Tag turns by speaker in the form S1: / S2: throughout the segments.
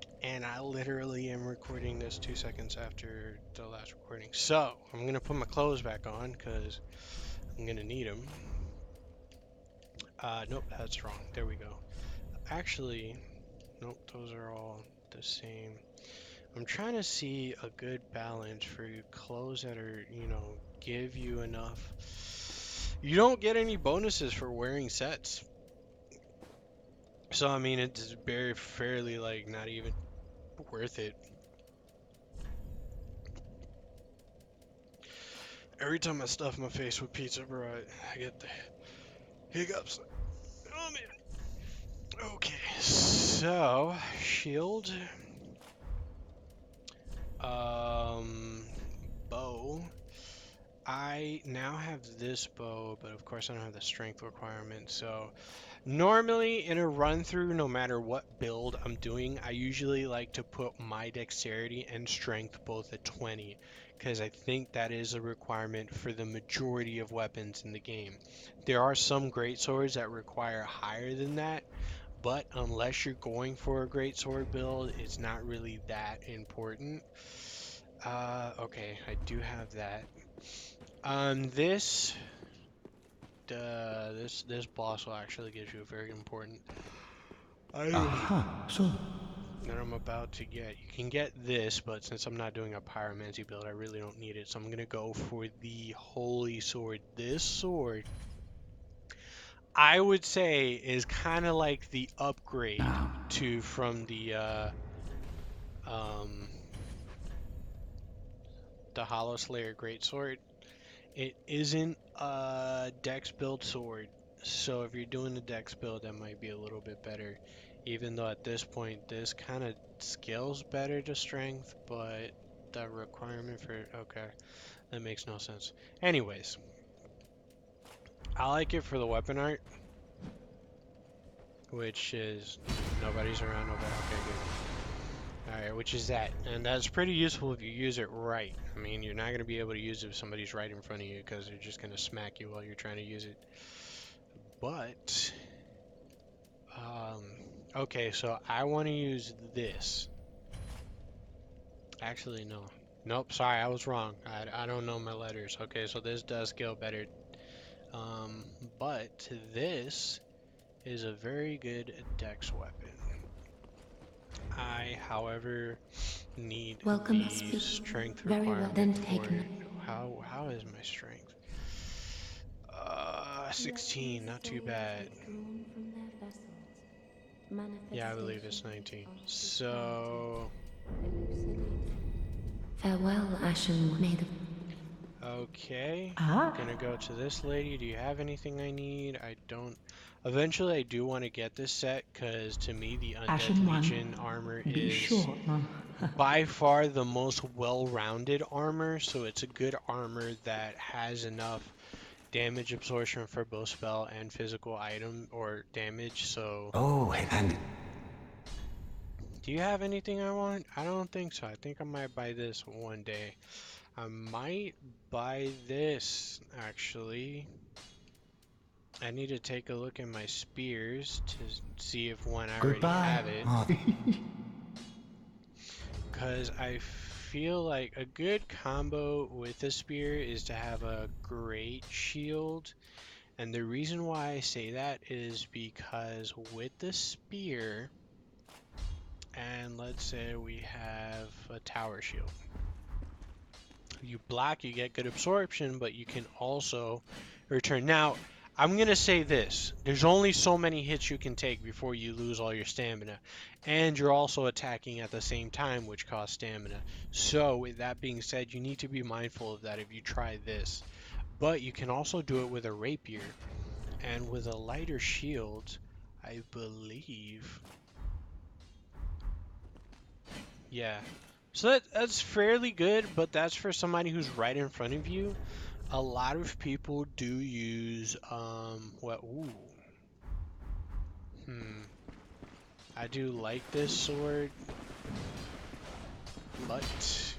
S1: back, and I literally am recording this 2 seconds after the last recording. So, I'm gonna put my clothes back on because I'm gonna need them. Nope, that's wrong. There we go. Actually, nope, those are all the same. I'm trying to see a good balance for clothes that are, give you enough. You don't get any bonuses for wearing sets. So, I mean, it's very fairly, like, not even worth it. Every time I stuff my face with pizza, bro, I get the hiccups. Oh man. Okay, so shield, bow. I now have this bow, but of course I don't have the strength requirement. So normally in a run through, no matter what build I'm doing, I usually like to put my dexterity and strength both at 20, because I think that is a requirement for the majority of weapons in the game. There are some great swords that require higher than that, but unless you're going for a great sword build, it's not really that important. Okay, I do have that. This this boss will actually give you a very important item
S2: Aha, so.
S1: that I'm about to get. You can get this, but since I'm not doing a pyromancy build, I really don't need it. So I'm gonna go for the holy sword. This sword, I would say, is kind of like the upgrade
S2: Now.
S1: to from um the Hollow Slayer Greatsword. It isn't a dex build sword, so if you're doing a dex build, that might be a little bit better. Even though at this point, this kind of scales better to strength, but the requirement for okay, that makes no sense. Anyways, I like it for the weapon art, which is nobody's around. Nobody. Okay, good. All right, which is that, and that's pretty useful if you use it right. I mean, you're not gonna be able to use it if somebody's right in front of you because they're just gonna smack you while you're trying to use it. But, um, okay, so I want to use this. Actually, no. Nope, sorry, I was wrong. I don't know my letters. Okay, so this does scale better. Um, but this is a very good dex weapon. I, however, need
S3: Welcome,
S1: the
S3: speak.
S1: strength
S3: Very well. Then
S1: requirement for
S3: taken.
S1: it. How is my strength? 16, not too
S3: Slaves
S1: bad.
S3: withdrawn from their vessels.
S1: Yeah, I believe it's
S3: Manifestations
S1: 19.
S3: of
S1: So,
S3: elucidated. Farewell, Ashen. May the
S1: okay,
S2: Ah.
S1: gonna go to this lady. Do you have anything I need? I don't. Eventually, I do want to get this set because to me, the Undead
S2: Ashen one.
S1: Legion armor
S2: Be
S1: is
S2: short, man.
S1: by far the most well-rounded armor. So it's a good armor that has enough damage absorption for both spell and physical item or damage. So,
S2: Oh, and
S1: do you have anything I want? I don't think so. I think I might buy this one day. I might buy this actually. I need to take a look at my spears to see if one I already
S2: goodbye.
S1: have it.
S2: Oh,
S1: Because I feel like a good combo with a spear is to have a great shield. And the reason why I say that is because with the spear, and let's say we have a tower shield. You block, you get good absorption, but you can also return. Now, I'm going to say this. There's only so many hits you can take before you lose all your stamina. And you're also attacking at the same time, which costs stamina. So, with that being said, you need to be mindful of that if you try this. But you can also do it with a rapier. And with a lighter shield, I believe. Yeah. So that's fairly good, but that's for somebody who's right in front of you. A lot of people do use what ooh. I do like this sword, but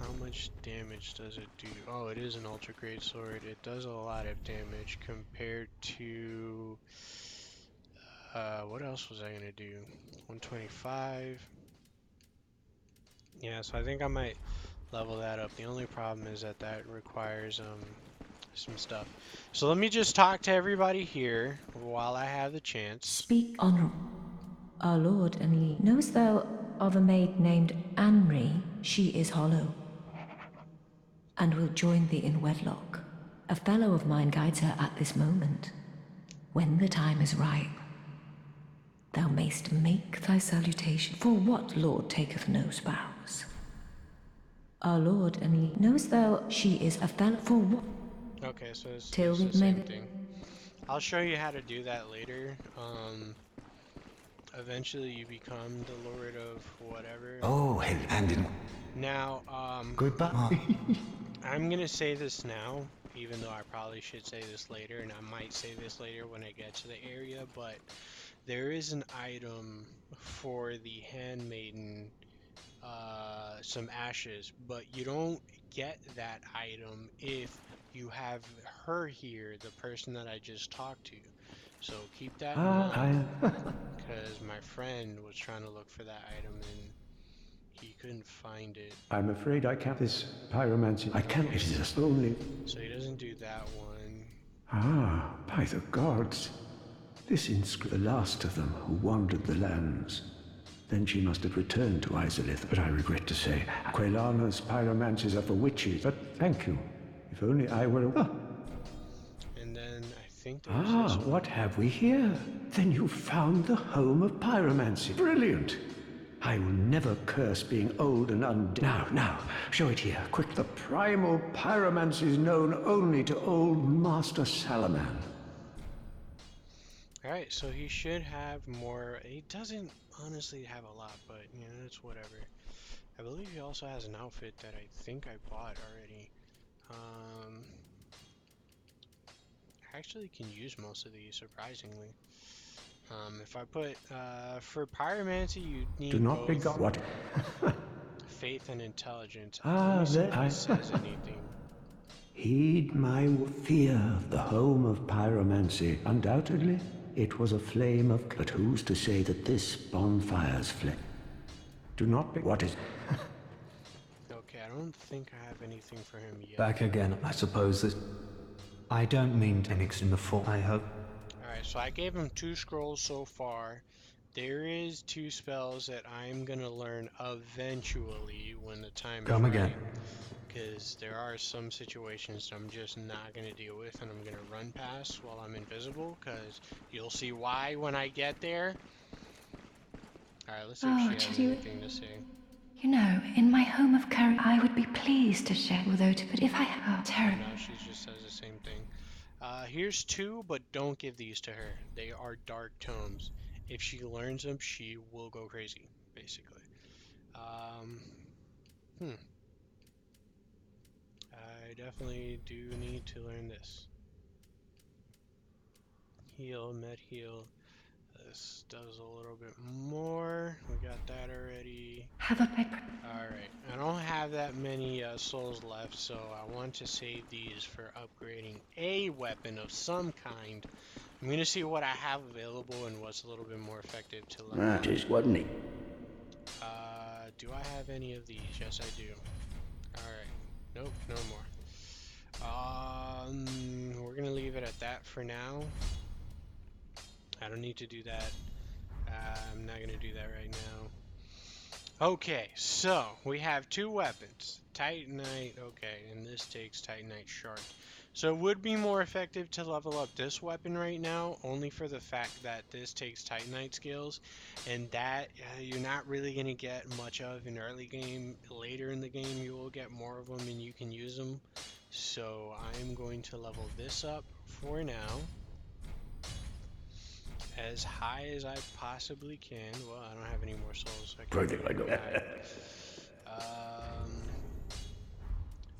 S1: how much damage does it do? Oh, it is an ultra great sword. It does a lot of damage compared to What else was I gonna do? 125. Yeah, so I think I might level that up. The only problem is that that requires some stuff. So let me just talk to everybody here while I have the chance.
S3: Speak honour. Our lord and ye, knowest thou of a maid named Anri? She is hollow, and will join thee in wedlock. A fellow of mine guides her at this moment. When the time is ripe, thou mayst make thy salutation. For what lord taketh no spouse? Our lord and ye, knowest thou she is a fellow? For what?
S1: Okay, so
S3: Till
S1: it's
S3: we
S1: the
S3: may.
S1: same thing. I'll show you how to do that later. Eventually you become the lord of whatever.
S2: Oh, and in
S1: Now,
S2: goodbye.
S1: I'm gonna say this now, even though I probably should say this later, and I might say this later when I get to the area, but there is an item for the handmaiden, some ashes, but you don't get that item if you have her here, the person that I just talked to. So keep that in mind, because my friend was trying to look for that item and he couldn't find it.
S4: I'm afraid I can't. This pyromancy. I can't.
S1: Okay,
S4: It is just only.
S1: so he doesn't do that one.
S4: Ah, by the gods. This the last of them who wandered the lands. Then she must have returned to Isolith, but I regret to say, Quelana's pyromancies are for witches. But thank you. If only I were.
S1: And then I think there's this one.
S4: What have we here? Then you found the home of pyromancy. Brilliant. I will never curse being old and undead. Now, show it here, quick. The primal pyromancy is known only to old Master Salaman.
S1: Alright, so he should have more. He doesn't honestly have a lot, but you know, it's whatever. I believe he also has an outfit that I think I bought already. I actually can use most of these, surprisingly. If I put, for pyromancy, you
S4: Do
S1: need
S4: not be
S1: both
S4: what?
S1: faith and intelligence. Let me see if he says anything.
S4: Heed my fear, the home of pyromancy. Undoubtedly, it was a flame of. But who's to say that this bonfire's flame? Do not be. What is.
S1: Okay, I don't think I have anything for him yet.
S2: Back again, I suppose that I don't mean to mix in the fall, I hope.
S1: Alright, so I gave him 2 scrolls so far. There is 2 spells that I'm gonna learn eventually when the time is
S2: Come
S1: right.
S2: again.
S1: Because there are some situations I'm just not gonna deal with and I'm gonna run past while I'm invisible, because you'll see why when I get there. Alright, let's see if she has anything to say.
S3: You know, in my home of courage, I would be pleased to share, although but if I have terror.
S1: No, she just says the same thing. Here's 2, but don't give these to her. They are dark tomes. If she learns them, she will go crazy, basically. I definitely do need to learn this. Heal, med heal. This does a little bit more. We got that already.
S3: Have a paper.
S1: Alright, I don't have that many souls left, so I want to save these for upgrading a weapon of some kind. I'm going to see what I have available and what's a little bit more effective to level up.
S4: That is, wasn't it?
S1: Do I have any of these? Yes, I do. Alright. Nope, no more. We're going to leave it at that for now. I don't need to do that. I'm not going to do that right now. Okay, so we have 2 weapons. Titanite, okay, and this takes Titanite Shard. So it would be more effective to level up this weapon right now, only for the fact that this takes Titanite skills, and that you're not really going to get much of in early game. Later in the game, you will get more of them and you can use them. So I'm going to level this up for now, as high as I possibly can. Well, I don't have any more souls. So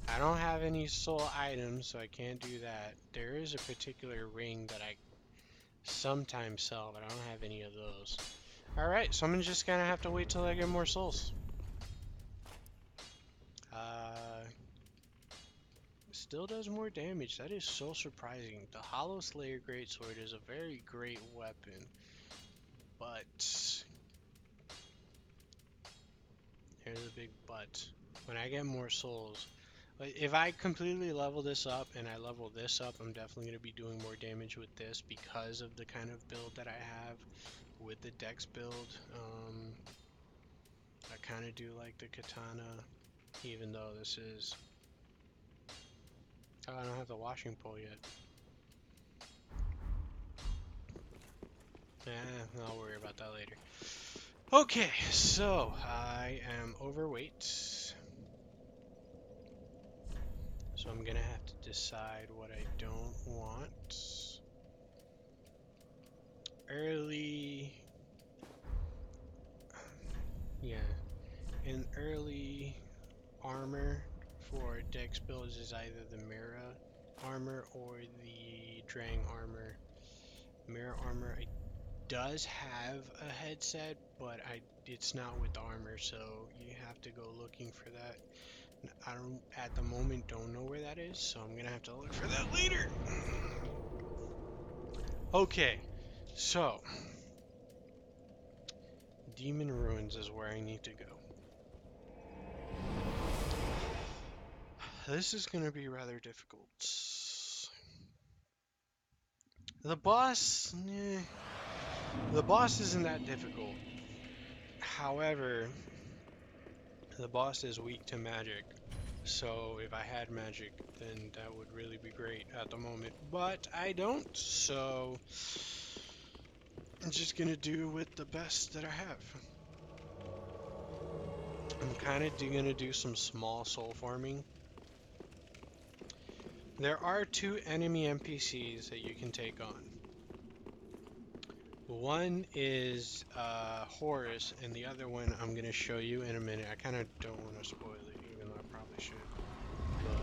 S1: I don't have any soul items, so I can't do that. There is a particular ring that I sometimes sell, but I don't have any of those. Alright, so I'm just gonna have to wait till I get more souls. Still does more damage. That is so surprising. The Hollow Slayer Greatsword is a very great weapon. but. Here's a big but. When I get more souls, like, if I completely level this up and I level this up, I'm definitely going to be doing more damage with this because of the kind of build that I have with the dex build. I kind of do like the katana, even though this is... Oh, I don't have the washing pole yet. I'll worry about that later. Okay, so I am overweight. So I'm gonna have to decide what I don't want. Early... Yeah. In early armor for dex builds is either the Mira armor or the Drang armor. Mira armor does have a headset, but it's not with armor, so you have to go looking for that. I don't at the moment don't know where that is, so I'm gonna have to look for that later. Okay, so Demon Ruins is where I need to go. This is gonna be rather difficult. The boss, the boss isn't that difficult. However, the boss is weak to magic. So if I had magic, then that would really be great at the moment. But I don't, so I'm just gonna do with the best that I have. I'm kind of gonna do some small soul farming. There are 2 enemy NPCs that you can take on. One is Horus, and the other one I'm gonna show you in a minute. I kind of don't want to spoil it, even though I probably should. But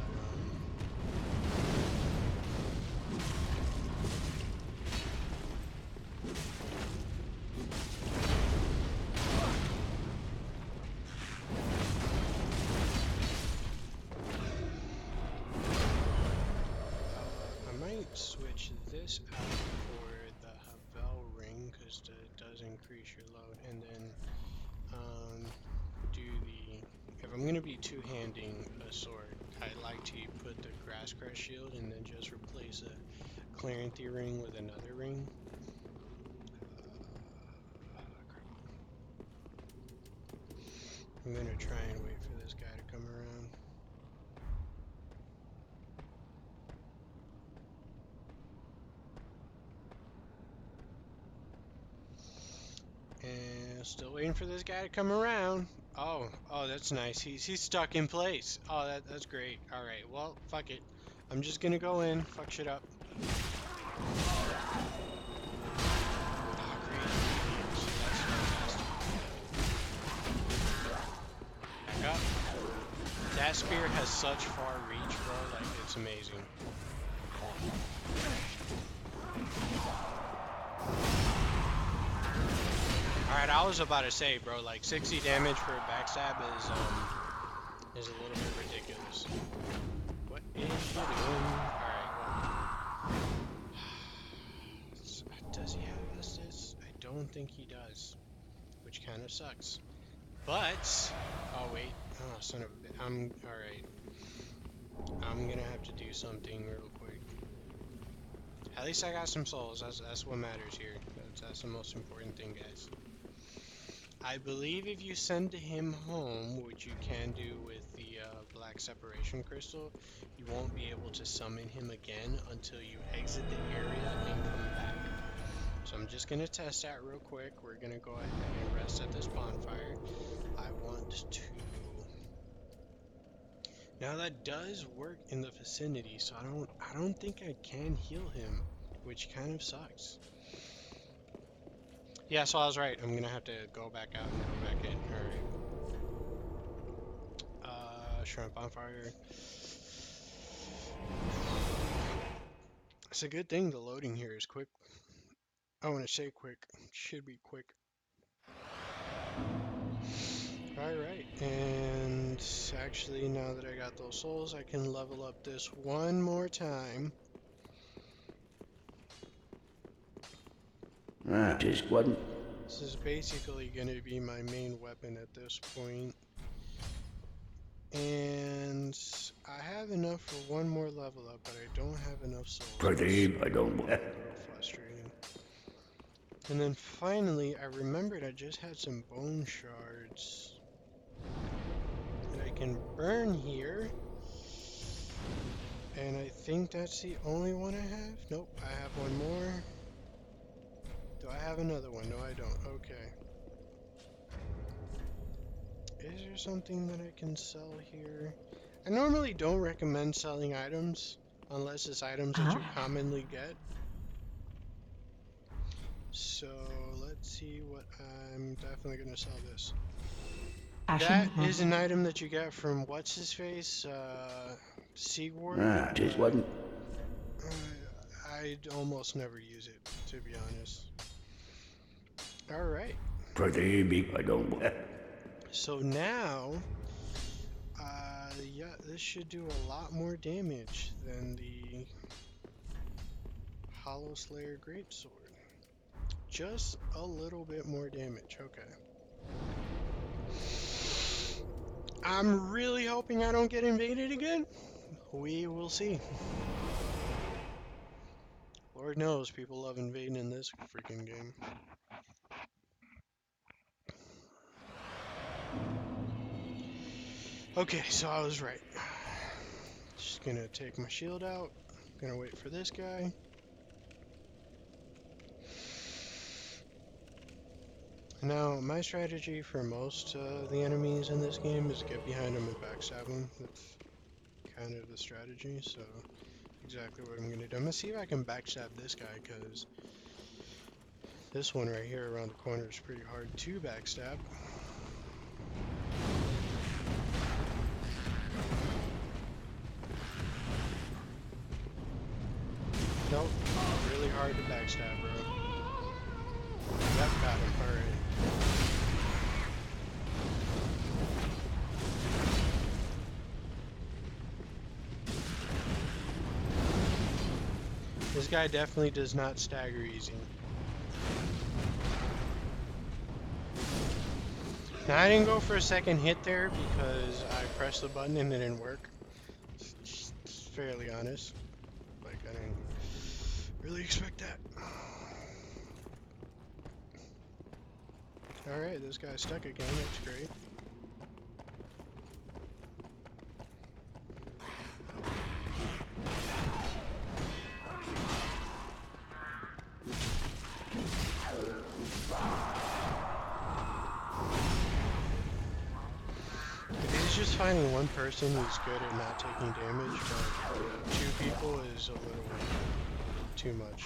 S1: I might switch this out for the Havel ring because it does increase your load, and then do the. If I'm gonna be two-handing a sword, I like to put the Grass Crest shield and then just replace a Clarenthy ring with another ring. I'm gonna try and wait for this guy to come around. And still waiting for this guy to come around. Oh, that's nice. He's stuck in place. Oh, that's great. All right, well, fuck it. I'm just gonna go in, fuck shit up. Oh, great. That's fantastic. Back up. That spear has such far reach, bro. Like, it's amazing. Alright, I was about to say, bro, like 60 damage for a backstab is a little bit ridiculous. What is she doing? Alright, well. Does he have assist? I don't think he does. Which kind of sucks. But, oh wait, oh son of a bitch, alright. I'm gonna have to do something real quick. At least I got some souls, that's what matters here. That's the most important thing, guys. I believe if you send him home, which you can do with the Black Separation Crystal, you won't be able to summon him again until you exit the area and come back. So I'm just going to test that real quick. We're going to go ahead and rest at this bonfire. I want to... Now that does work in the vicinity, so I don't think I can heal him, which kind of sucks. Yeah, so I was right. I'm gonna have to go back out and go back in. Alright. Shrimp bonfire. It's a good thing the loading here is quick. I want to say quick. Should be quick. Alright, and actually now that I got those souls, I can level up this one more time.
S4: Just one.
S1: This is basically going to be my main weapon at this point. And I have enough for one more level up, but I don't have enough souls.
S4: Pradeep, I don't...
S1: A little frustrating. And then finally, I remembered I just had some bone shards that I can burn here. And I think that's the only one I have. Nope, I have one more. Do I have another one? No, I don't. Okay. Is there something that I can sell here? I normally don't recommend selling items unless it's items that you commonly get. So let's see what I'm definitely going to sell this. That is an item that you get from what's his face, Seaguard.
S4: Just wasn't...
S1: I'd almost never use it, to be honest. All right.
S4: Pradeep, I don't...
S1: So now, yeah, this should do a lot more damage than the Hollow Slayer Greatsword. Just a little bit more damage, okay. I'm really hoping I don't get invaded again. We will see. Lord knows people love invading in this freaking game. Okay, so I was right. Just gonna take my shield out. Gonna wait for this guy. Now, my strategy for most of the enemies in this game is to get behind them and backstab them. That's kind of the strategy, so exactly what I'm gonna do. I'm gonna see if I can backstab this guy, because this one right here around the corner is pretty hard to backstab. Nope, really hard to backstab, bro. Yep, got him, alright. This guy definitely does not stagger easy. Now, I didn't go for a second hit there because I pressed the button and it didn't work. Just fairly honest. Like, I didn't really expect that. Alright, this guy's stuck again, that's great. It's just finding one person who's good at not taking damage, but two people is a little too much.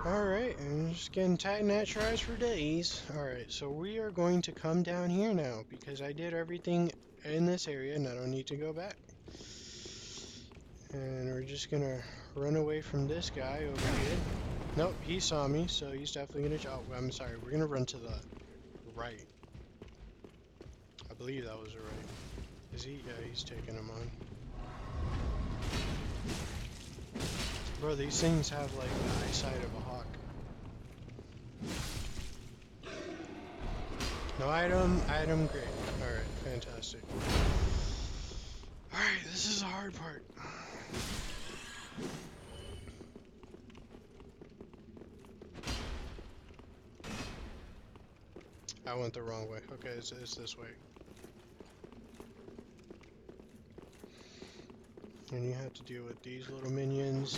S1: Alright, I'm just getting Titanite tries for days. Alright, so we are going to come down here now, because I did everything in this area and I don't need to go back. And we're just gonna run away from this guy over here. Nope, he saw me, so he's definitely gonna... Oh, I'm sorry, we're gonna run to the right. I believe that was the right. Is he? Yeah, he's taking him on. Bro, these things have like the eyesight of a hawk. No item, great. Alright, fantastic. Alright, this is the hard part. I went the wrong way. Okay, it's this way. And you have to deal with these little minions.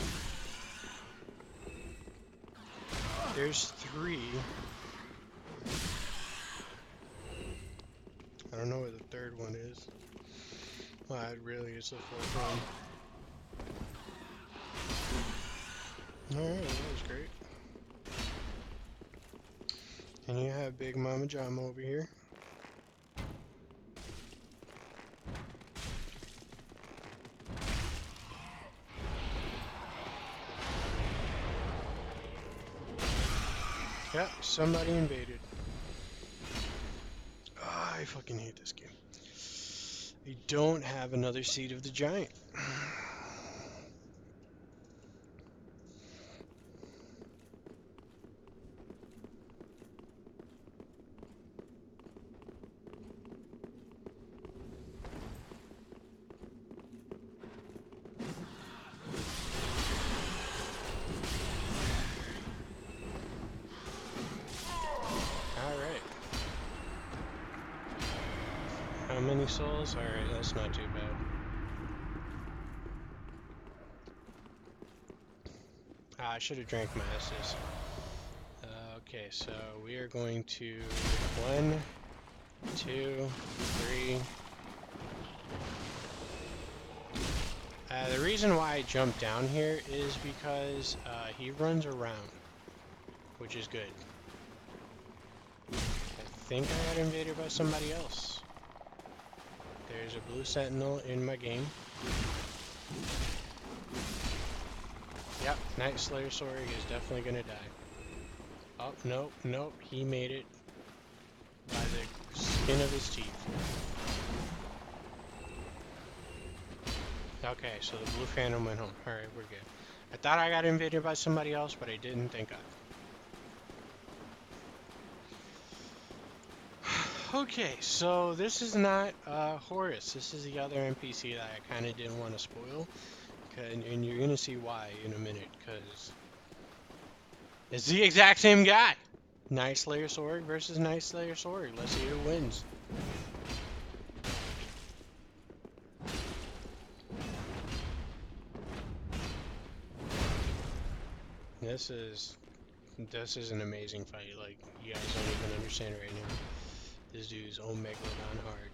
S1: There's 3. I don't know where the third one is. Well, it really is the 4th one. Alright, that was great. And you have Big Mama Jama over here. Yeah, somebody invaded. Oh, I fucking hate this game. We don't have another Seed of the Giant. Alright. How many souls? Alright, that's not too bad. I should have drank my S's. Okay, so we are going to 1, 2, 3. The reason why I jumped down here is because he runs around, which is good. I think I got invaded by somebody else. There's a blue sentinel in my game. Yep, Night Slayer Sorig is definitely gonna die. Oh, nope, nope, he made it by the skin of his teeth. Okay, so the blue phantom went home. Alright, we're good. I thought I got invaded by somebody else, but I didn't, thank God. Okay, so this is not Horus. This is the other NPC that I kind of didn't want to spoil. And you're going to see why in a minute, because it's the exact same guy. Night Slayer Sorig versus Night Slayer Sorig. Let's see who wins. This is an amazing fight. Like, you guys don't even understand right now. This dude's Omegalodon hard.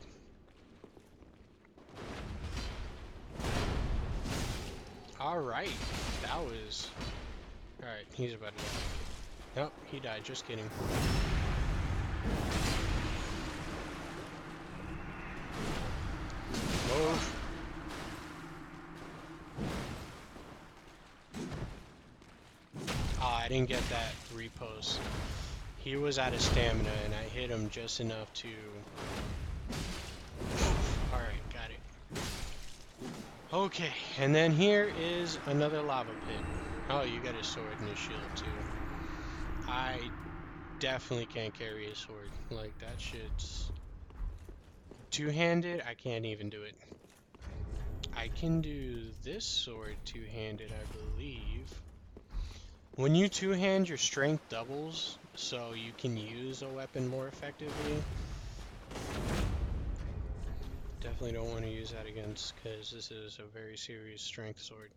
S1: Alright, that was... Alright, he's about to die. Nope, he died, just kidding. Move. I didn't get that repost. He was out of stamina and I hit him just enough to... Alright, got it. Okay, and then here is another lava pit. Oh, you got a sword and a shield too. I definitely can't carry a sword. Like, that shit's... Two-handed, I can't even do it. I can do this sword two-handed, I believe. When you two-hand, your strength doubles, so you can use a weapon more effectively. Definitely don't want to use that against, because this is a very serious strength sword.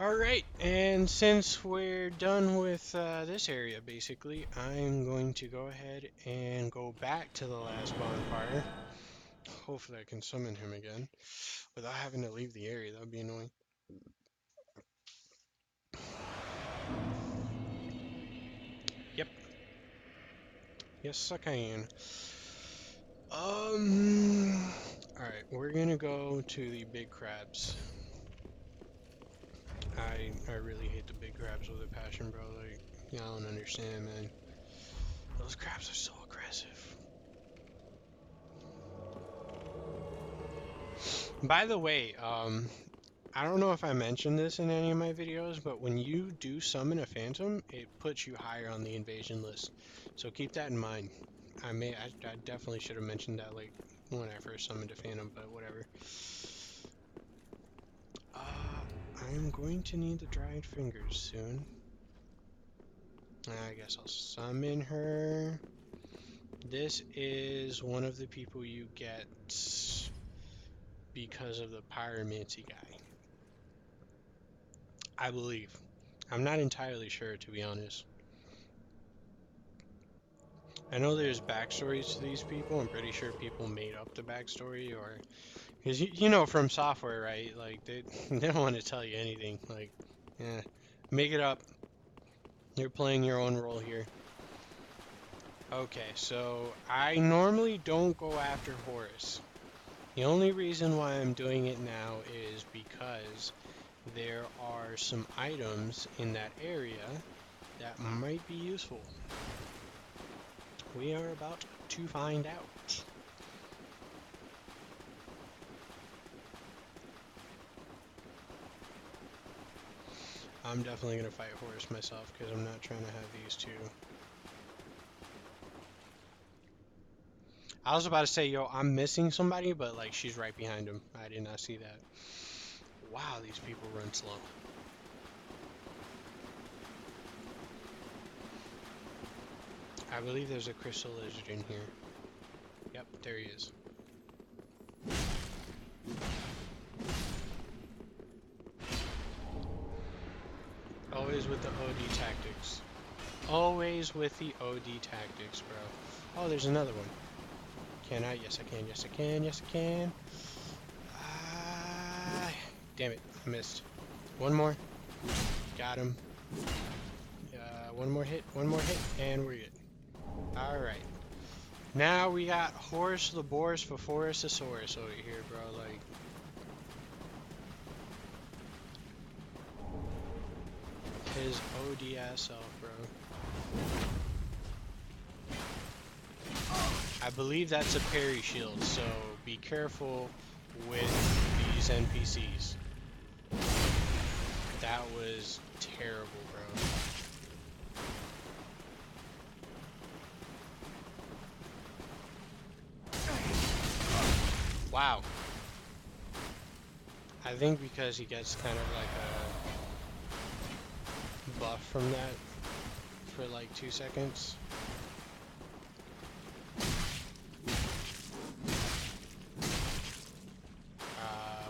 S1: Alright, and since we're done with this area, basically, I'm going to go ahead and go back to the last bonfire. Hopefully I can summon him again, without having to leave the area. That would be annoying. Yep. Yes, I can. Alright, we're gonna go to the big crabs. I really hate the big crabs with a passion, bro. Like, y'all don't understand, man. Those crabs are so aggressive. By the way, I don't know if I mentioned this in any of my videos, but when you do summon a phantom, it puts you higher on the invasion list. So keep that in mind. I definitely should have mentioned that, like, when I first summoned a phantom, but whatever. I'm going to need the dried fingers soon. I guess I'll summon her. This is one of the people you get because of the pyromancy guy. I believe. I'm not entirely sure, to be honest. I know there's backstories to these people. I'm pretty sure people made up the backstory, or... Because, you know, from software, right? Like, they don't want to tell you anything. Like, yeah, make it up. You're playing your own role here. Okay, so I normally don't go after Horus. The only reason why I'm doing it now is because there are some items in that area that might be useful. We are about to find out. I'm definitely gonna fight Horus myself because I'm not trying to have these two. I was about to say, yo, I'm missing somebody, but like she's right behind him. I did not see that. Wow, these people run slow. I believe there's a crystal lizard in here. Yep, there he is. Always with the OD tactics. Always with the OD tactics, bro. Oh, there's another one. Can I? Yes, I can. Yes, I can. Yes, I can. Ah, damn it. I missed. One more. Got him. One more hit. One more hit. And we're good. Alright. Now we got Horus the Boris Phosphorosaurus over here, bro. Like, his OD ass self, bro. I believe that's a parry shield, so be careful with these NPCs. That was terrible, bro. Wow. I think because he gets kind of like a buff from that for like 2 seconds.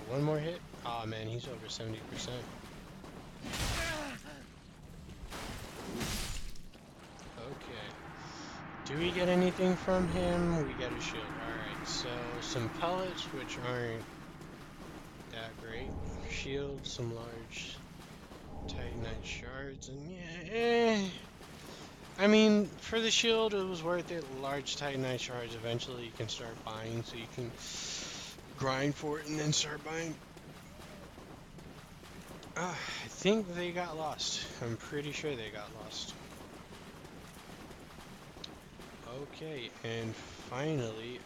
S1: One more hit? Oh man, he's over 70%. Okay. Do we get anything from him? We get a shield. Alright, so some pellets, which aren't that great. Shield, some large titanite shards, and yeah, I mean, for the shield, it was worth it. Large titanite shards, eventually you can start buying, so you can grind for it and then start buying. I think they got lost. I'm pretty sure they got lost. Okay, and finally,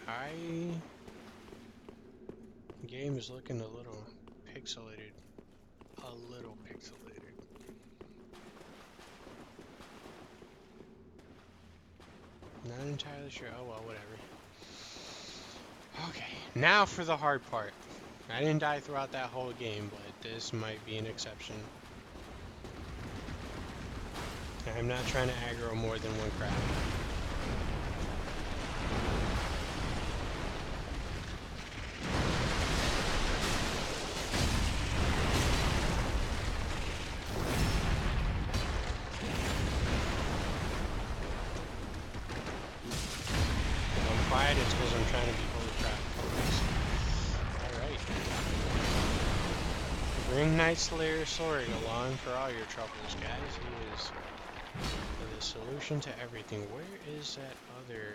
S1: game is looking a little pixelated. A little pixelated. Not entirely sure. Oh well, whatever. Okay, now for the hard part. I didn't die throughout that whole game, but this might be an exception. I'm not trying to aggro more than one crab. It's because I'm trying to be holy crap. Alright. Bring Night Slayer Sword along for all your troubles, guys. He is the solution to everything. Where is that other...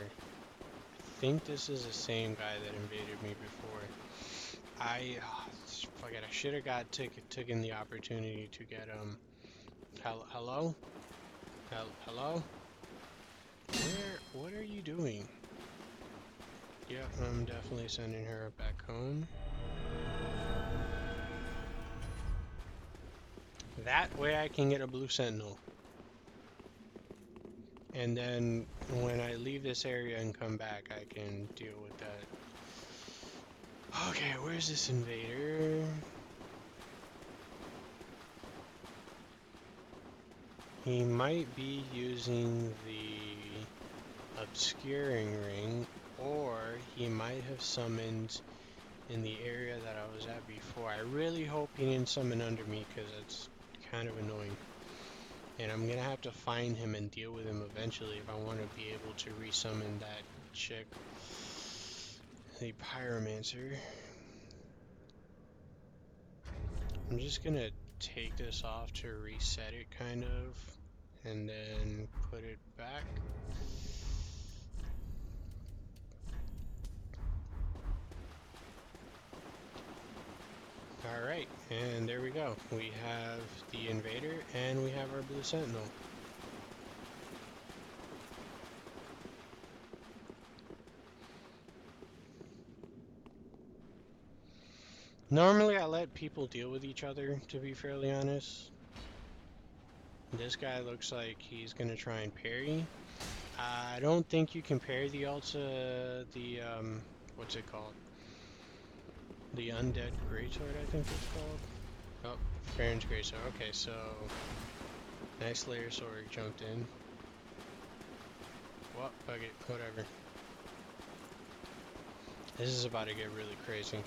S1: I think this is the same guy that invaded me before. Fuck it, I should have taken the opportunity to get, hello? Hello? What are you doing? Yep, I'm definitely sending her back home. That way I can get a blue sentinel. And then when I leave this area and come back, I can deal with that. Okay, where's this invader? He might be using the obscuring ring, or he might have summoned in the area that I was at before. I really hope he didn't summon under me, because that's kind of annoying. And I'm gonna have to find him and deal with him eventually if I want to be able to resummon that chick, the pyromancer. I'm just gonna take this off to reset it, kind of, and then put it back. Alright, and there we go. We have the invader, and we have our blue sentinel. Normally I let people deal with each other, to be fairly honest. This guy looks like he's gonna try and parry. I don't think you can parry the what's it called? The Undead Greatsword, I think it's called. Oh, Farron's Greatsword. Okay, so nice layer sword jumped in. Well, fuck it, whatever. This is about to get really crazy.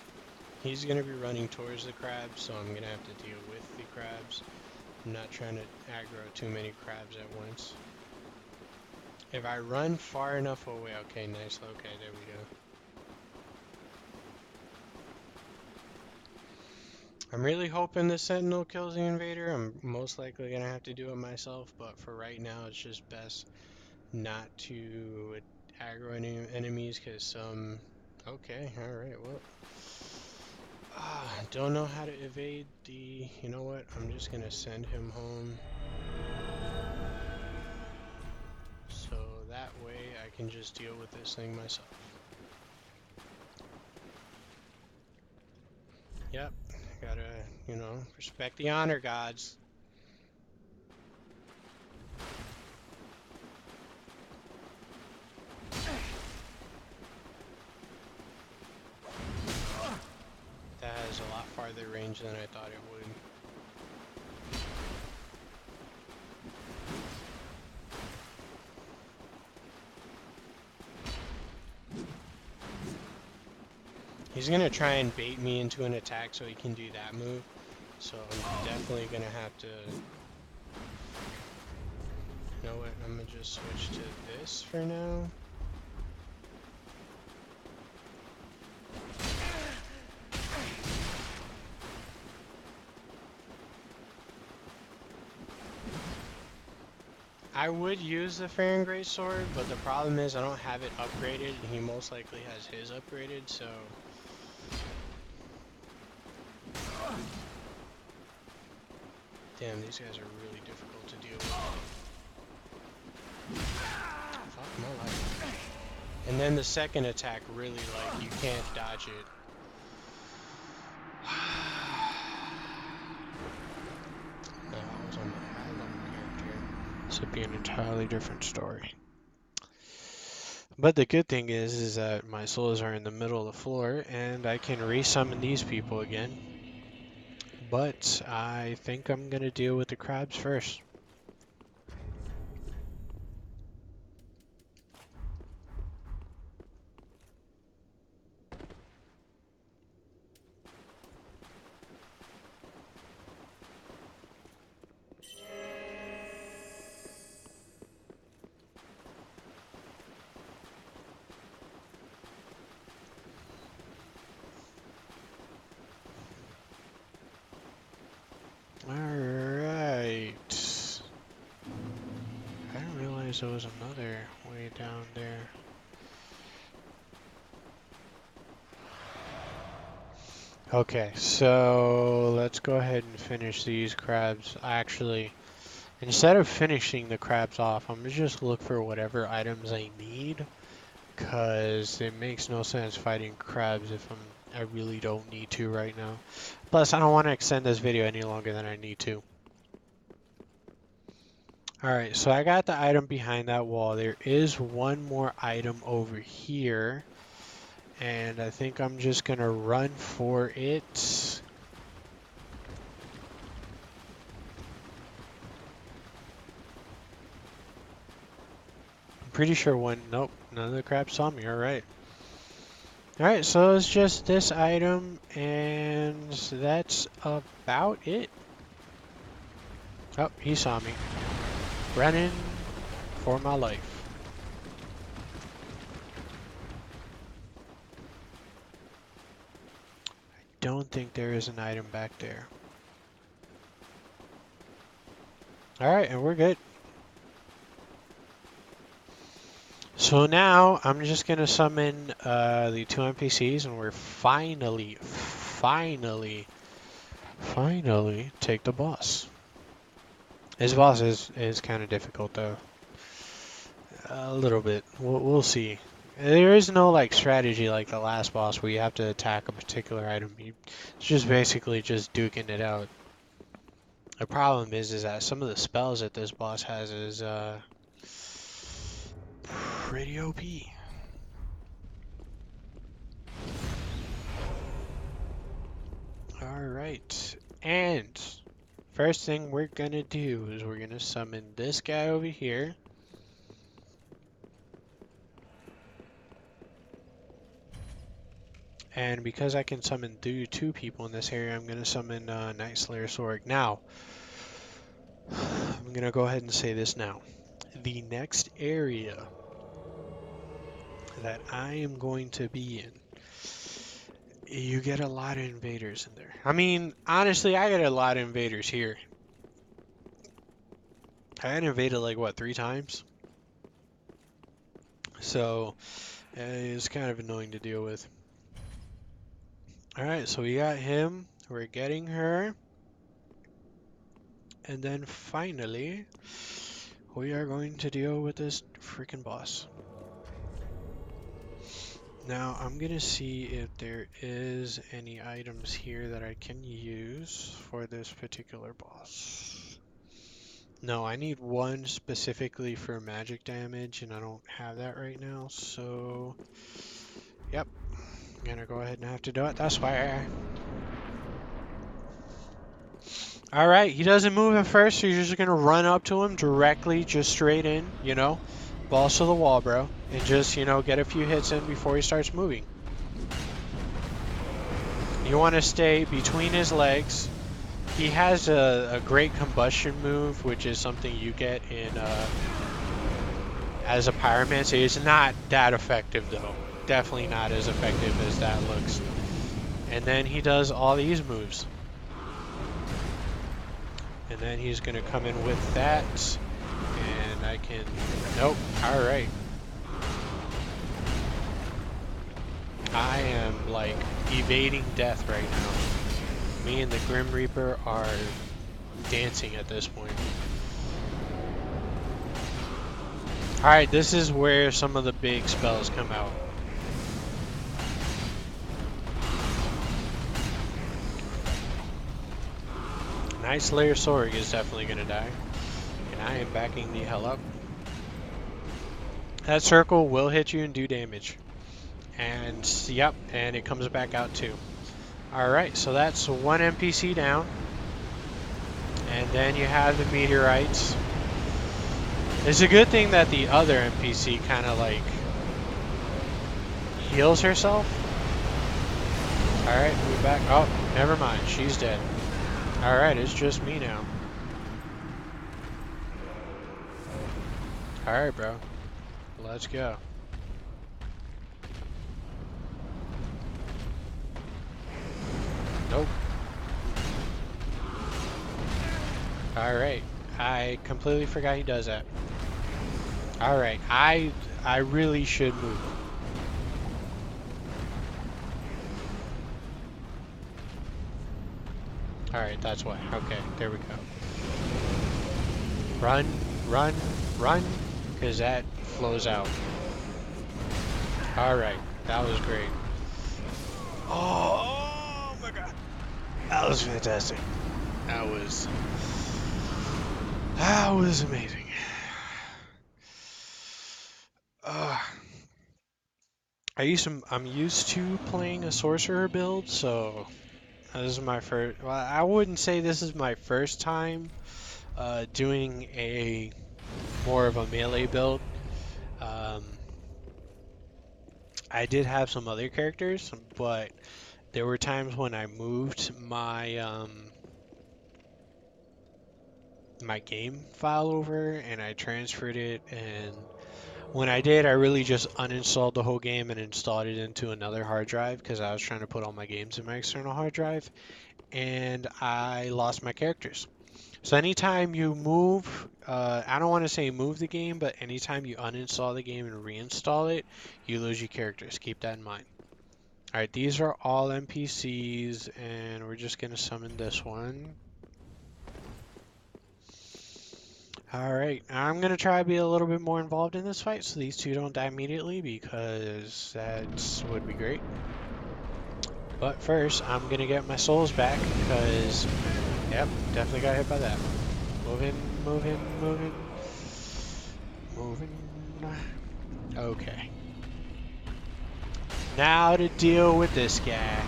S1: He's gonna be running towards the crabs, so I'm gonna have to deal with the crabs. I'm not trying to aggro too many crabs at once. If I run far enough away, okay, nice, okay, there we go. I'm really hoping the Sentinel kills the Invader. I'm most likely gonna have to do it myself, but for right now, it's just best not to aggro any enemies, because some... Okay, alright, well... don't know how to evade the... You know what? I'm just gonna send him home. So that way I can just deal with this thing myself. Yep, gotta, you know, respect the honor gods. That has a lot farther range than I thought it would. He's gonna try and bait me into an attack so he can do that move. So I'm definitely gonna have to... You know what, I'm gonna just switch to this for now. I would use the Farron Greatsword, but the problem is I don't have it upgraded, and he most likely has his upgraded, so... Damn, these guys are really difficult to deal with. Fuck my life. And then the second attack really, like, you can't dodge it. No, I was on the high level character. This would be an entirely different story. But the good thing is that my souls are in the middle of the floor, and I can resummon these people again. But I think I'm gonna deal with the crabs first. Alright. I didn't realize there was another way down there. Okay, so let's go ahead and finish these crabs. Actually, instead of finishing the crabs off, I'm gonna just look for whatever items I need, because it makes no sense fighting crabs if I really don't need to right now. Plus, I don't want to extend this video any longer than I need to. Alright, so I got the item behind that wall. There is one more item over here, and I think I'm just gonna run for it. I'm pretty sure one... Nope, none of the crabs saw me. Alright. Alright, so it's just this item, and that's about it. Oh, he saw me. Running for my life. I don't think there is an item back there. Alright, and we're good. So now I'm just gonna summon the 2 NPCs, and we're finally take the boss. His boss is kind of difficult though. A little bit. We'll see. There is no like strategy like the last boss where you have to attack a particular item. It's just basically just duking it out. The problem is that some of the spells that this boss has is pretty OP. Alright, and first thing we're gonna do is we're gonna summon this guy over here. And because I can summon two people in this area, I'm gonna summon Night Slayer Sorg. Now, I'm gonna go ahead and say this now. The next area that I am going to be in, you get a lot of invaders in there. I mean, honestly, I get a lot of invaders here. I got invaded like, what, 3 times? So, it's kind of annoying to deal with. Alright, so we got him. We're getting her. And then finally, we are going to deal with this freaking boss. Now, I'm going to see if there is any items here that I can use for this particular boss. No, I need one specifically for magic damage, and I don't have that right now, so... Yep, I'm going to go ahead and have to do it this way. Alright, he doesn't move at first, so you're just going to run up to him directly, just straight in, you know? Balls to the wall, bro. And just, you know, get a few hits in before he starts moving. You want to stay between his legs. He has a great combustion move, which is something you get in as a pyromancer. It's not that effective, though. Definitely not as effective as that looks. And then he does all these moves. And then he's going to come in with that. And I can... Nope. Alright. I am, like, evading death right now. Me and the Grim Reaper are dancing at this point. Alright, this is where some of the big spells come out. Night Slayer Sorg is definitely going to die. And I am backing the hell up. That circle will hit you and do damage. And, yep, and it comes back out too. Alright, so that's one NPC down. And then you have the meteorites. It's a good thing that the other NPC kind of like heals herself. Alright, move back. Oh, never mind, she's dead. Alright, it's just me now. Alright, bro. Let's go. Nope. Alright. I completely forgot he does that. Alright. I really should move. Alright, that's why. Okay, there we go. Run, run, run, because that flows out. Alright, that was great. Oh my god. That was fantastic. That was amazing. I'm used to playing a sorcerer build, so this is my first. Well, I wouldn't say this is my first time doing a more of a melee build. I did have some other characters, but there were times when I moved my my game file over and I transferred it, and when I did, I really just uninstalled the whole game and installed it into another hard drive because I was trying to put all my games in my external hard drive, and I lost my characters. So anytime you move, I don't want to say move the game, but anytime you uninstall the game and reinstall it, you lose your characters. Keep that in mind. Alright, these are all NPCs, and we're just going to summon this one. Alright, I'm going to try to be a little bit more involved in this fight so these two don't die immediately, because that would be great. But first, I'm going to get my souls back, because Yep, definitely got hit by that. Moving, moving, moving. Moving. Okay. Now to deal with this guy.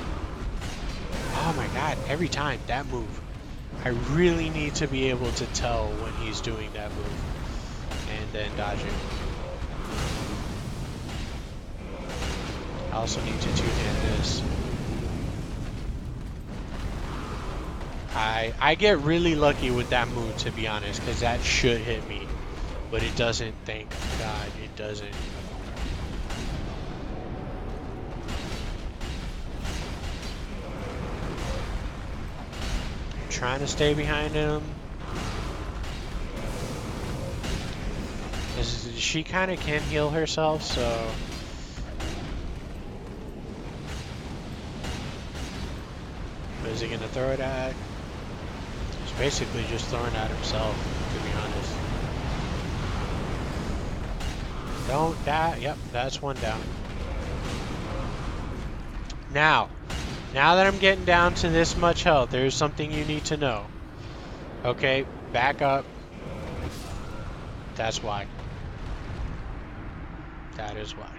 S1: Oh my god, every time, that move. I really need to be able to tell when he's doing that move. And then dodge it. I also need to two-hand this. I get really lucky with that move, to be honest, because that should hit me. But it doesn't, thank God, it doesn't. I'm trying to stay behind him. She kind of can heal herself, so... What is he going to throw it at? He's basically just throwing at himself, to be honest. Don't die. Yep, that's one down. Now that I'm getting down to this much health, there's something you need to know. Okay, back up. That's why. That is why.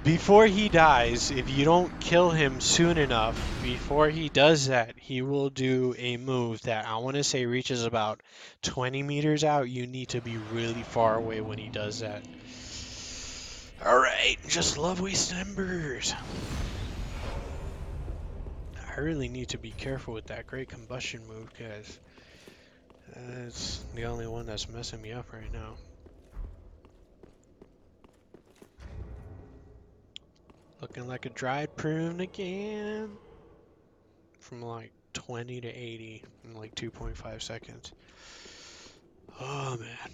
S1: Before he dies, if you don't kill him soon enough, before he does that, he will do a move that I want to say reaches about 20 meters out. You need to be really far away when he does that. Alright, just love wasting embers. I really need to be careful with that great combustion move because it's the only one that's messing me up right now. Looking like a dried prune again. From like 20 to 80 in like 2.5 seconds. Oh man.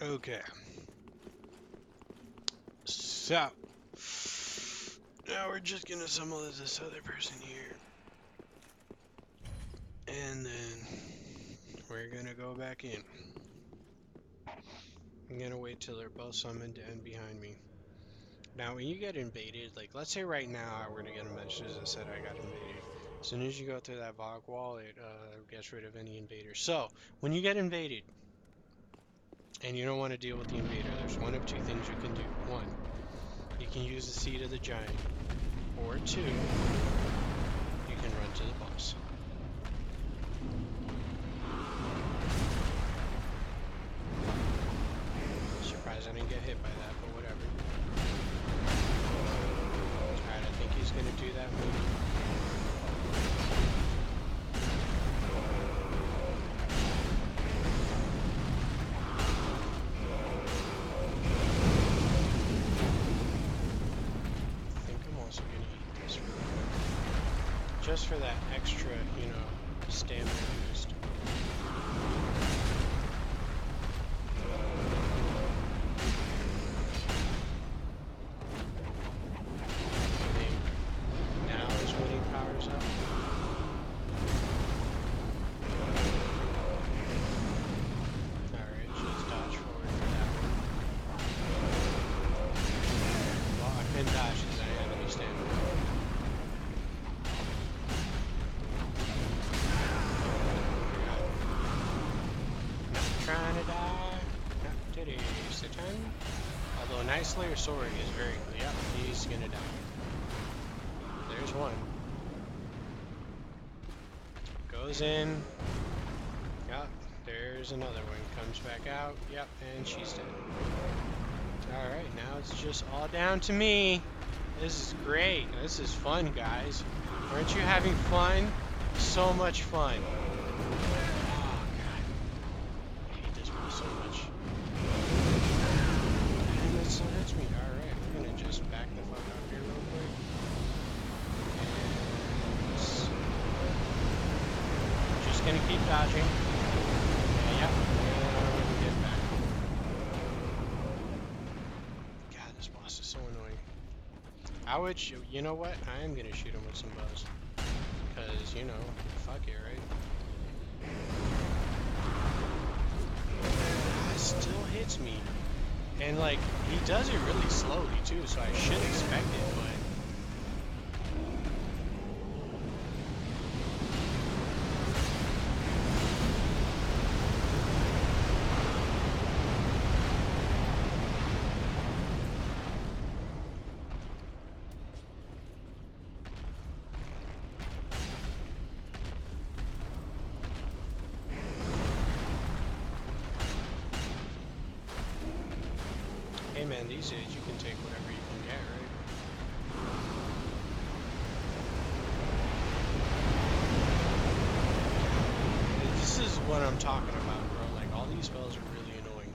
S1: Okay. So now we're just gonna summon this other person here. And then we're gonna go back in. I'm gonna wait till they're both summoned and behind me. Now, when you get invaded, like, let's say right now I were to get a message that said I got invaded. As soon as you go through that Vogue wall, it gets rid of any invaders. So, when you get invaded, and you don't want to deal with the invader, there's one of two things you can do. One, you can use the Seed of the Giant. Or two, you can run to the boss. Surprised I didn't get hit by that, but whatever. Alright, I think he's gonna do that move. I think I'm also gonna eat this real quick. Just for that extra, you know, stamina boost. Trying to die. Not today, Satan. Although Night Slayer Sword is very clear. Yep, he's gonna die. There's one. Goes in. Yep, there's another one. Comes back out. Yep, and she's dead. Alright, now it's just all down to me. This is great. This is fun, guys. Aren't you having fun? So much fun. So much. And that still hits me. Alright, we're gonna just back the fuck up here real quick. And just gonna keep dodging. Yep, and get back. God, this boss is so annoying. I would shoot, you know what? I am gonna shoot him with some bows. Because, you know, fuck it, right? Still hits me, and like he does it really slowly too, so I should expect it, but these days you can take whatever you can get, right? This is what I'm talking about, bro. Like, all these spells are really annoying.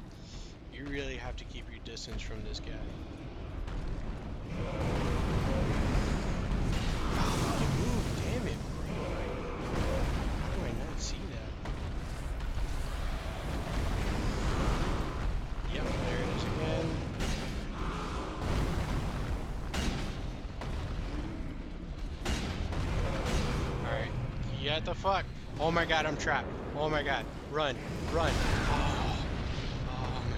S1: You really have to keep your distance from this guy. Move, damn it, bro. How do I not see that? Yep, there it is again. Alright, get the fuck. Oh my god, I'm trapped. Oh my god, run, run. Oh, oh my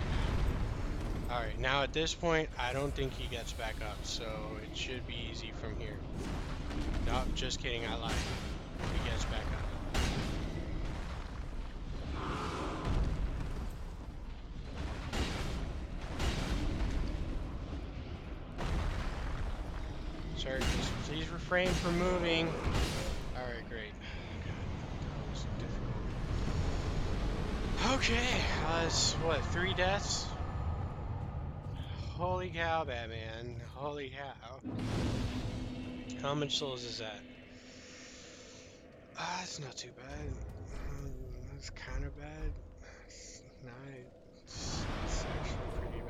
S1: god. Alright, now at this point, I don't think he gets back up, so it should be easy from here. Nope, just kidding, I lied. He gets back up. Sir, just please refrain from moving. Alright, great. That was difficult. Okay, it's what, 3 deaths? Holy cow, Batman. Holy cow. How much souls is that? It's not too bad. It's kind of bad. It's not. It's actually pretty bad.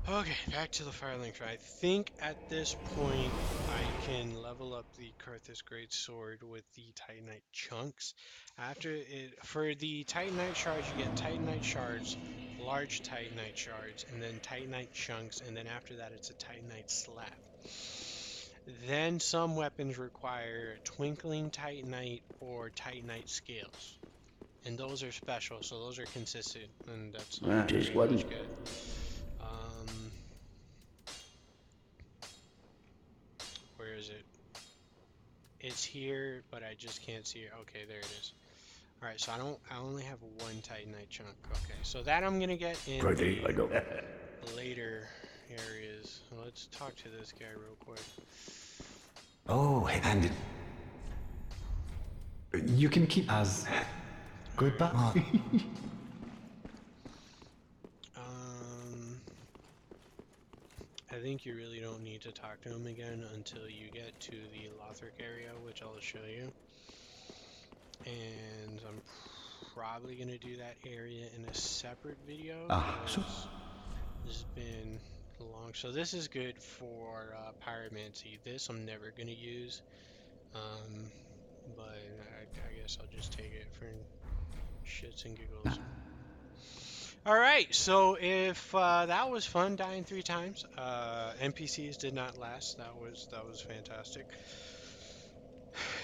S1: Okay, back to the Firelink. I think at this point I can level up the Karthus Great Sword with the Titanite chunks. After it, for the Titanite shards, you get Titanite shards, large Titanite shards, and then Titanite chunks, and then after that it's a Titanite slab. Then some weapons require Twinkling Titanite or Titanite scales. And those are special, so those are consistent, and that's all you pretty much get. Where is it? It's here, but I just can't see it. Okay, there it is. Alright, so I only have one Titanite chunk. Okay, so that I'm gonna get in the later areas. Let's talk to this guy real quick.
S2: Oh, and you can keep as goodbye.
S1: I think you really don't need to talk to him again until you get to the Lothric area, which I'll show you. And I'm probably going to do that area in a separate video.
S2: So
S1: This has been long. So this is good for pyromancy. This I'm never going to use. But I guess I'll just take it for shits and giggles. Alright, so if that was fun, dying 3 times. NPCs did not last. That was fantastic.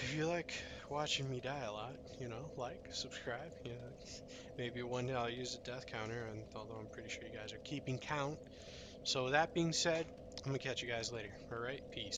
S1: If you like watching me die a lot, like, subscribe, maybe one day I'll use a death counter, and although I'm pretty sure you guys are keeping count. So with that being said, I'm gonna catch you guys later. Alright, peace.